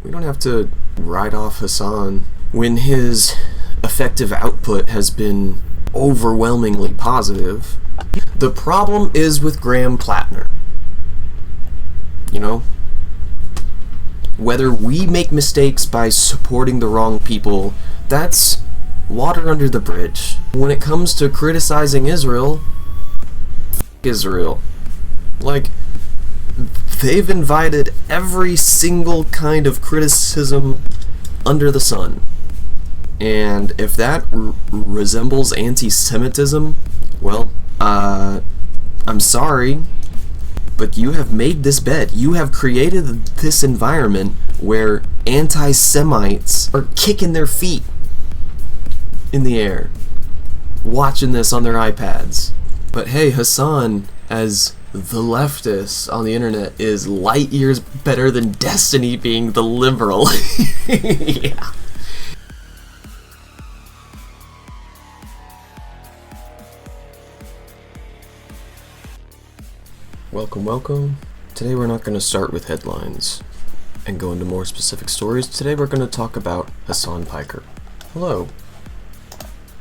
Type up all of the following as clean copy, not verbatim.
We don't have to write off Hassan when his effective output has been overwhelmingly positive. The problem is with Graham Platner. You know? Whether we make mistakes by supporting the wrong people, that's water under the bridge. When it comes to criticizing Israel, Israel. Like, they've invited every single kind of criticism under the sun. And if that resembles anti-Semitism, well, I'm sorry, but you have made this bed. You have created this environment where anti-Semites are kicking their feet in the air, watching this on their iPads. But hey, Hassan, as the leftist on the internet, is light years better than Destiny being the liberal. Yeah. Welcome. Today we're not going to start with headlines and go into more specific stories. Today we're going to talk about Hassan Piker. Hello.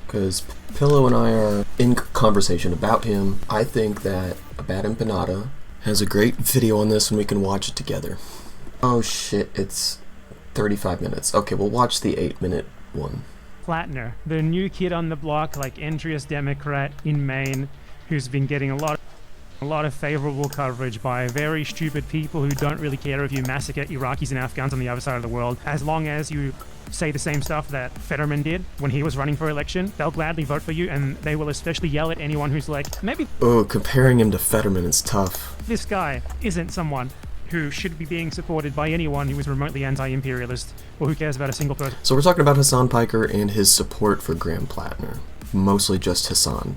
Because Pillow and I are in conversation about him. I think that A Bad Empanada has a great video on this and we can watch it together. Oh shit, it's 35 minutes. Okay, we'll watch the 8-minute one. Platner, the new kid on the block, like enthusiast Democrat in Maine, who's been getting a lot of favorable coverage by very stupid people who don't really care if you massacre Iraqis and Afghans on the other side of the world. As long as you say the same stuff that Fetterman did when he was running for election, they'll gladly vote for you, and they will especially yell at anyone who's like, maybe... Oh, comparing him to Fetterman is tough. This guy isn't someone who should be being supported by anyone who is remotely anti-imperialist or who cares about a single person. So we're talking about Hassan Piker and his support for Graham Platner. Mostly just Hassan.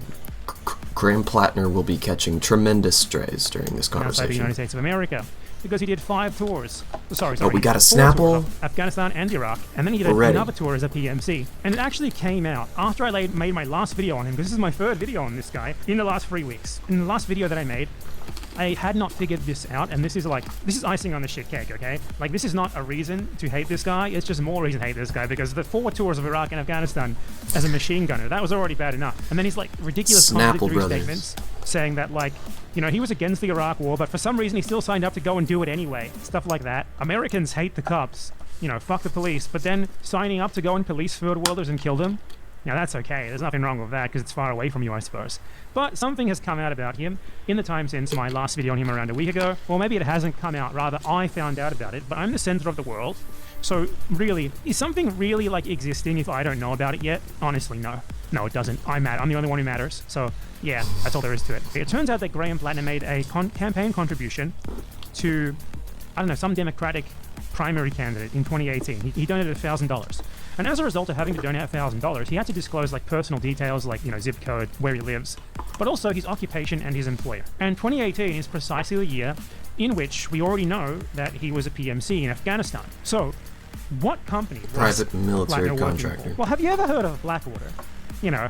Graham Platner will be catching tremendous strays during this conversation. Outside the United States of America, because he did 5 tours. Sorry. Oh, we got a 4 Snapple. tours of Afghanistan and Iraq, and then he did another tour as a PMC. And it actually came out after I made my last video on him, because this is my 3rd video on this guy, in the last 3 weeks. In the last video that I made, I had not figured this out, and this is icing on the shit cake, okay? Like, this is not a reason to hate this guy, it's just more reason to hate this guy, because the 4 tours of Iraq and Afghanistan as a machine gunner, that was already bad enough. And then he's like ridiculous contradictory statements saying that, like, you know, he was against the Iraq war, but for some reason he still signed up to go and do it anyway. Stuff like that. Americans hate the cops, you know, fuck the police, but then signing up to go and police third worlders and kill them, now that's okay, there's nothing wrong with that because it's far away from you, I suppose. But something has come out about him in the time since my last video on him around a week ago. Or maybe it hasn't come out, rather I found out about it, but I'm the center of the world. So really, is something really like existing if I don't know about it yet? Honestly, no. No, it doesn't. I'm the only one who matters. So yeah, that's all there is to it. It turns out that Graham Platner made a campaign contribution to, I don't know, some Democratic primary candidate in 2018. He donated $1,000. And as a result of having to donate $1,000, he had to disclose like personal details like, you know, zip code, where he lives, but also his occupation and his employer. And 2018 is precisely the year in which we already know that he was a PMC in Afghanistan. So, what company was private military Blackwater contractor? Well, have you ever heard of Blackwater? You know,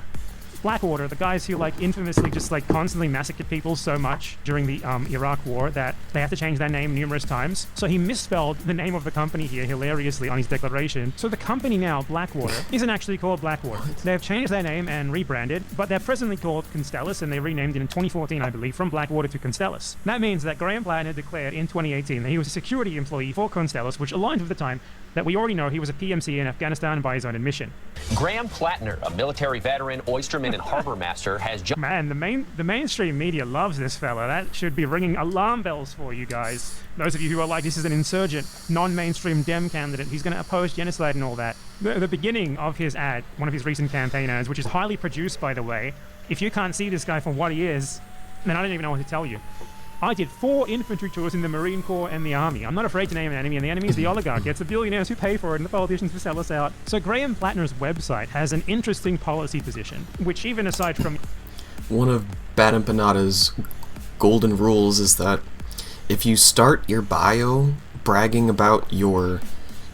Blackwater, the guys who like infamously just like constantly massacred people so much during the Iraq war that they have to change their name numerous times. So he misspelled the name of the company here hilariously on his declaration. So the company now, Blackwater, isn't actually called Blackwater. They have changed their name and rebranded, but they're presently called Constellus, and they renamed it in 2014, I believe, from Blackwater to Constellus. That means that Graham Platner declared in 2018 that he was a security employee for Constellus, which aligns with the time that we already know he was a PMC in Afghanistan by his own admission. Graham Platner, a military veteran, oysterman, and harbor master, has just... Man, the mainstream media loves this fella. That should be ringing alarm bells for you guys. Those of you who are like, this is an insurgent, non-mainstream Dem candidate. He's going to oppose genocide and all that. The beginning of his ad, one of his recent campaign ads, which is highly produced, by the way. If you can't see this guy for what he is, then I don't even know what to tell you. I did 4 infantry tours in the Marine Corps and the Army. I'm not afraid to name an enemy, and the enemy is the oligarch. It's the billionaires who pay for it and the politicians who sell us out. So Graham Platner's website has an interesting policy position, which even aside from... One of Bad Empanada's golden rules is that if you start your bio bragging about your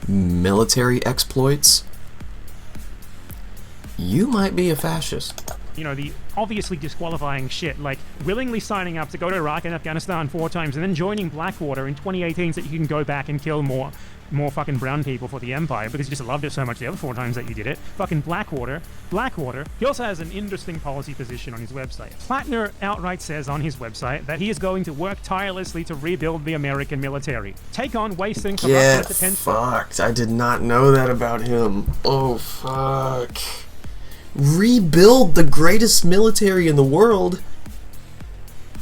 military exploits, you might be a fascist. You know, the obviously disqualifying shit, like willingly signing up to go to Iraq and Afghanistan 4 times and then joining Blackwater in 2018 so that you can go back and kill more more fucking brown people for the Empire because you just loved it so much the other 4 times that you did it. Fucking Blackwater. He also has an interesting policy position on his website. Platner outright says on his website that he is going to work tirelessly to rebuild the American military. Take on wasting corrupt attention. Fucked. I did not know that about him. Oh, fuck. Rebuild the greatest military in the world.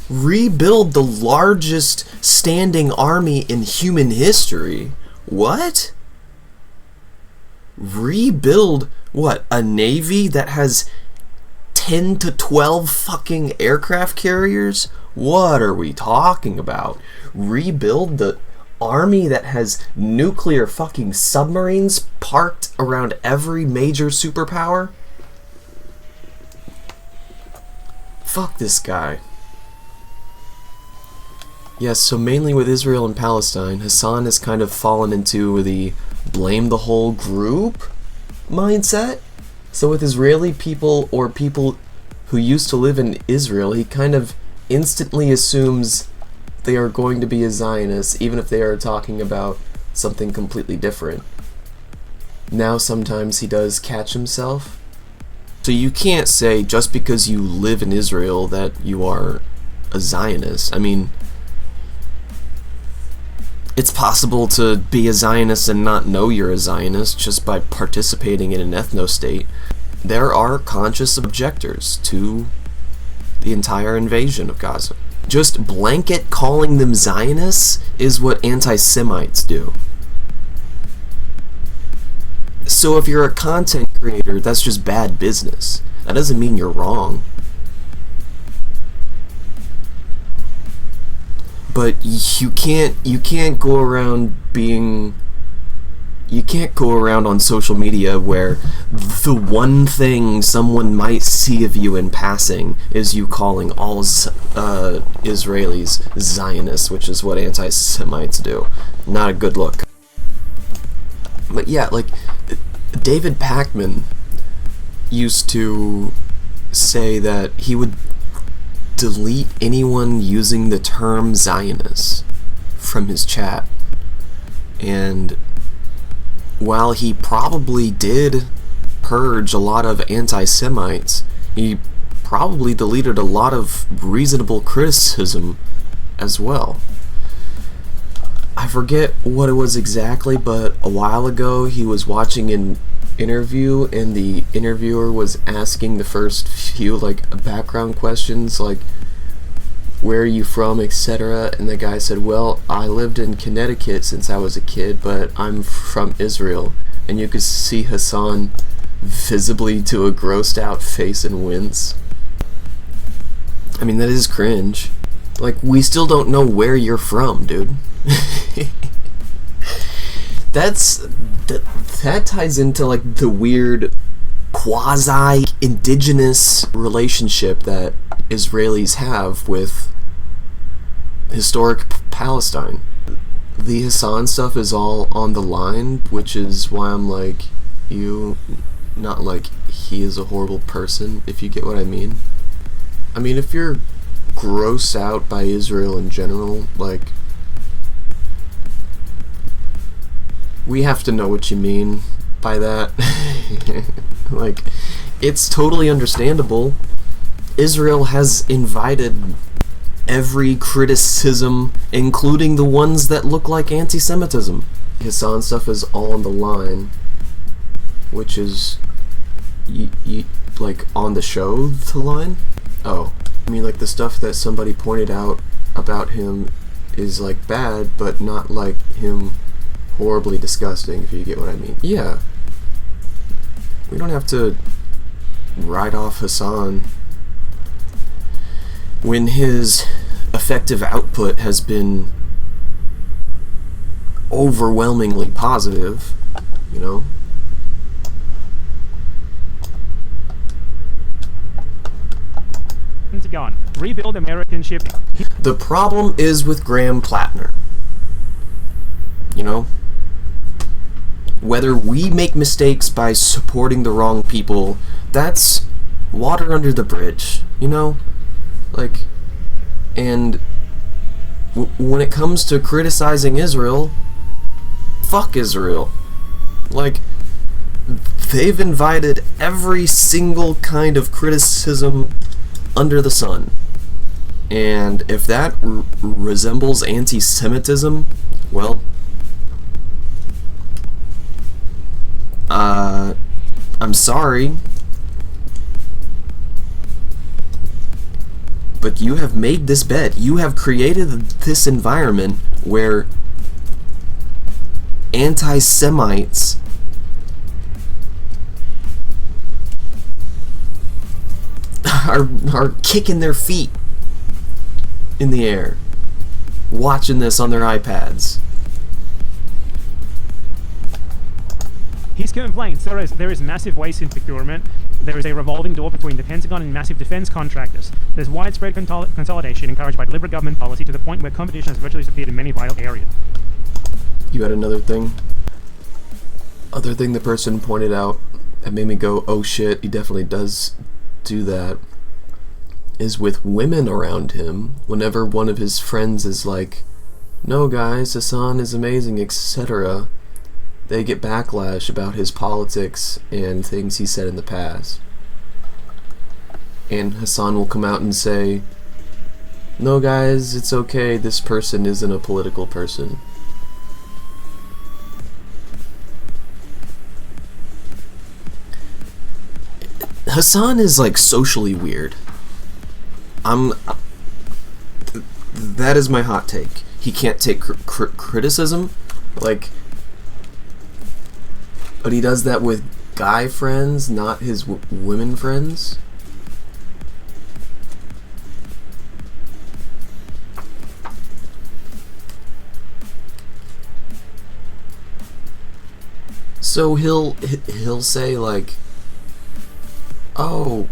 Rebuild the largest standing army in human history. What? Rebuild, what, a navy that has 10 to 12 fucking aircraft carriers? What are we talking about? Rebuild the army that has nuclear fucking submarines parked around every major superpower? Fuck this guy. Yes, so mainly with Israel and Palestine, Hassan has kind of fallen into the blame the whole group mindset. So with Israeli people or people who used to live in Israel, he kind of instantly assumes they are going to be a Zionist, even if they are talking about something completely different. Now sometimes he does catch himself. So you can't say just because you live in Israel that you are a Zionist. I mean, it's possible to be a Zionist and not know you're a Zionist just by participating in an ethno-state. There are conscious objectors to the entire invasion of Gaza. Just blanket calling them Zionists is what anti-Semites do. So if you're a content creator, that's just bad business. That doesn't mean you're wrong. But you can't go around on social media where the one thing someone might see of you in passing is you calling all Israelis Zionists, which is what anti-Semites do. Not a good look. But yeah, like, David Pakman used to say that he would delete anyone using the term Zionist from his chat. And while he probably did purge a lot of anti-Semites, he probably deleted a lot of reasonable criticism as well. I forget what it was exactly, but a while ago he was watching an interview and the interviewer was asking the first few background questions like where are you from, etc., and the guy said, well, I lived in Connecticut since I was a kid, but I'm from Israel. And you could see Hassan visibly do a grossed out face and wince. I mean, that is cringe. Like, we still don't know where you're from, dude. That ties into like the weird quasi-indigenous relationship that Israelis have with historic Palestine. The Hassan stuff is all on the line, which is why I'm like, not like he is a horrible person, if you get what I mean. I mean, if you're grossed out by Israel in general, like, we have to know what you mean by that. Like, it's totally understandable. Israel has invited every criticism, including the ones that look like anti-Semitism. Hassan stuff is all on the line, which is, like, on the show, the line? Oh, I mean, like, the stuff that somebody pointed out about him is, like, bad, but not, like, him horribly disgusting, if you get what I mean. Yeah. We don't have to write off Hassan when his effective output has been overwhelmingly positive, you know? Gone. Rebuild American ship. The problem is with Graham Platner. You know? Whether we make mistakes by supporting the wrong people, that's water under the bridge, you know? Like, and when it comes to criticizing Israel, fuck Israel. Like, they've invited every single kind of criticism under the sun. And if that resembles anti-Semitism, well, I'm sorry, but you have made this bed. You have created this environment where anti-Semites are kicking their feet in the air, watching this on their iPads. His complaints: there is massive waste in procurement. There is a revolving door between the Pentagon and massive defense contractors. There's widespread consolidation encouraged by deliberate government policy to the point where competition has virtually disappeared in many vital areas. You had another thing? Other thing the person pointed out that made me go, oh shit, he definitely does do that, is with women around him. Whenever one of his friends is like, no guys, Hassan is amazing, etc., they get backlash about his politics and things he said in the past. And Hassan will come out and say, no guys, it's okay, this person isn't a political person. Hassan is like socially weird. That is my hot take. He can't take criticism, like, but he does that with guy friends, not his women friends. So he'll say like, oh,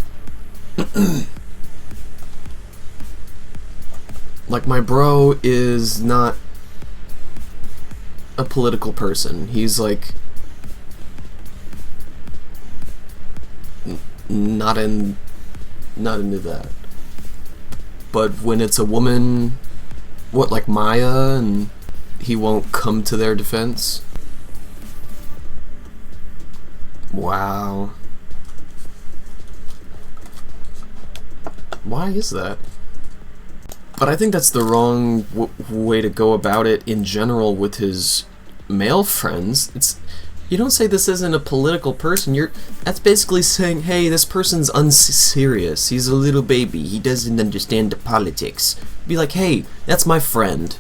like my bro is not a political person. He's like not into that. But when it's a woman, what, like Maya, and he won't come to their defense? Wow. Why is that? But I think that's the wrong way to go about it in general with his male friends. You don't say this isn't a political person. That's basically saying, hey, this person's unserious. He's a little baby. He doesn't understand the politics. Be like, hey, that's my friend.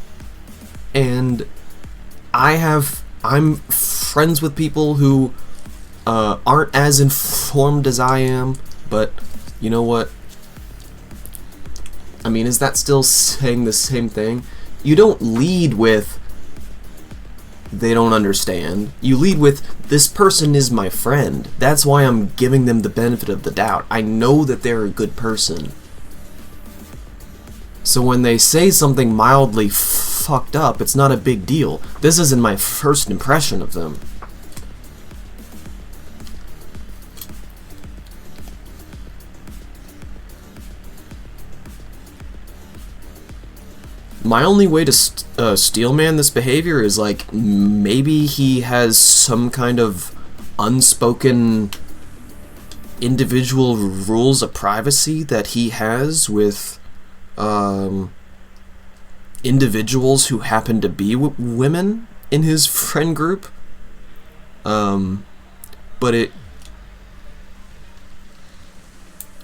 And I'm friends with people who aren't as informed as I am, but you know what? I mean, is that still saying the same thing? You don't lead with, they don't understand. You lead with, this person is my friend. That's why I'm giving them the benefit of the doubt. I know that they're a good person. So when they say something mildly fucked up, it's not a big deal. This isn't my first impression of them. My only way to steelman this behavior is like, maybe he has some kind of unspoken individual rules of privacy that he has with individuals who happen to be women in his friend group. But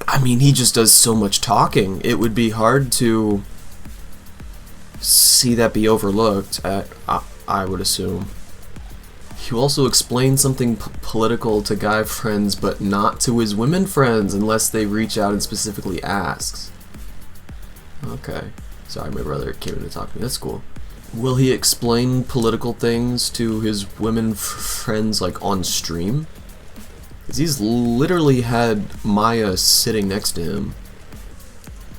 I mean, he just does so much talking. It would be hard to see that be overlooked, I would assume. He also explained something political to guy friends, but not to his women friends unless they reach out and specifically asks. Okay. Sorry, my brother came in to talk to me. That's cool. Will he explain political things to his women friends, like, on stream? Because he's literally had Maya sitting next to him.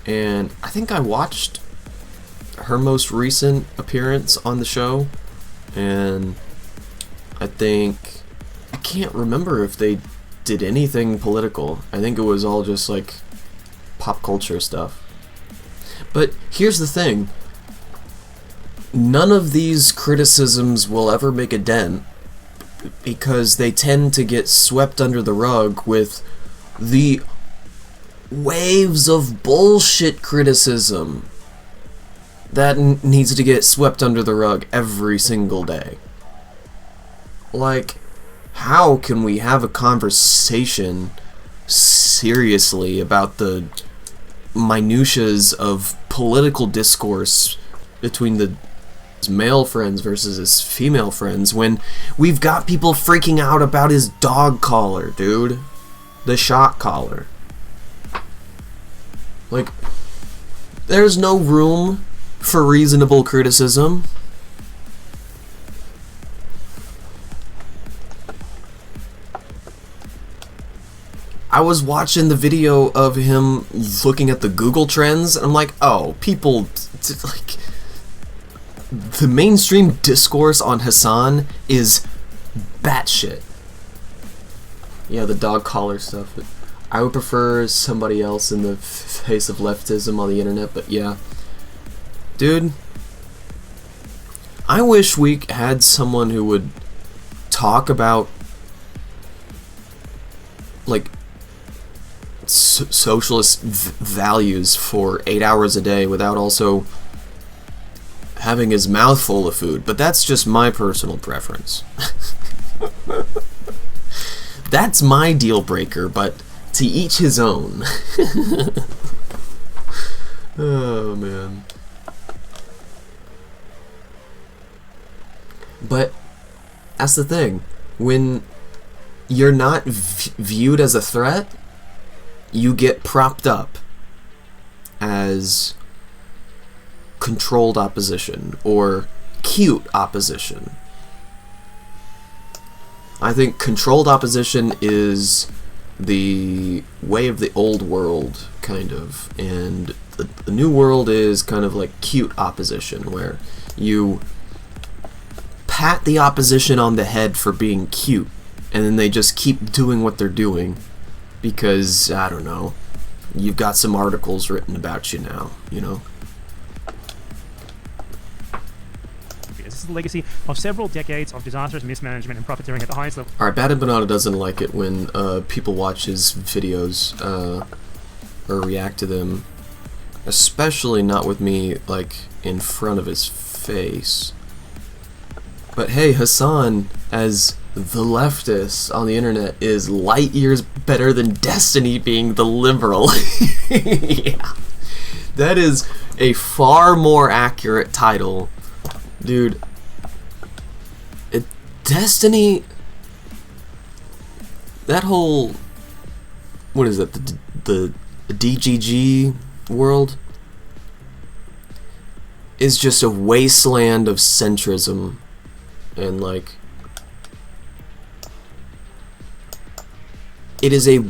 And I think I watched her most recent appearance on the show, and I can't remember if they did anything political. I think it was all just like pop culture stuff. But here's the thing, none of these criticisms will ever make a dent because they tend to get swept under the rug with the waves of bullshit criticism that needs to get swept under the rug every single day. Like, how can we have a conversation seriously about the minutiae of political discourse between his male friends versus his female friends when we've got people freaking out about his dog collar, dude? The shot collar. Like, there's no room for reasonable criticism. I was watching the video of him looking at the Google Trends, and I'm like, oh, people, like, the mainstream discourse on Hassan is batshit. Yeah, the dog collar stuff. I would prefer somebody else in the face of leftism on the internet, but yeah. Dude, I wish we had someone who would talk about, like, socialist values for 8 hours a day without also having his mouth full of food, but that's just my personal preference. That's my deal breaker, but to each his own. Oh man. But that's the thing, when you're not viewed as a threat, you get propped up as controlled opposition or cute opposition. I think controlled opposition is the way of the old world, kind of, and the new world is kind of like cute opposition, where you pat the opposition on the head for being cute, and then they just keep doing what they're doing because, I don't know, you've got some articles written about you now, you know? This is the legacy of several decades of disastrous mismanagement and profiteering at the highest level. Alright, Bad and Banana doesn't like it when people watch his videos or react to them, especially not with me, like, in front of his face. But hey, Hassan, as the leftist on the internet, is light years better than Destiny being the liberal. Yeah. That is a far more accurate title. Dude, Destiny, that whole, what is it, the DGG world is just a wasteland of centrism. And, like, it is a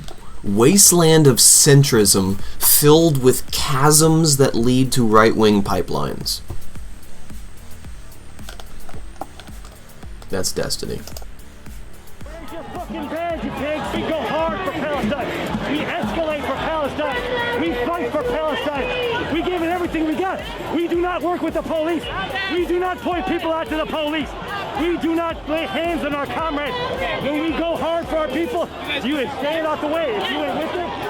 wasteland of centrism filled with chasms that lead to right-wing pipelines. That's Destiny. Where's your fucking badge, you pigs? We go hard for Palestine. We escalate for Palestine. We fight for Palestine. We give it everything we got. We do not work with the police. We do not point people out to the police. We do not lay hands on our comrades. When we go hard for our people, you stand out the way. If you ain't with it,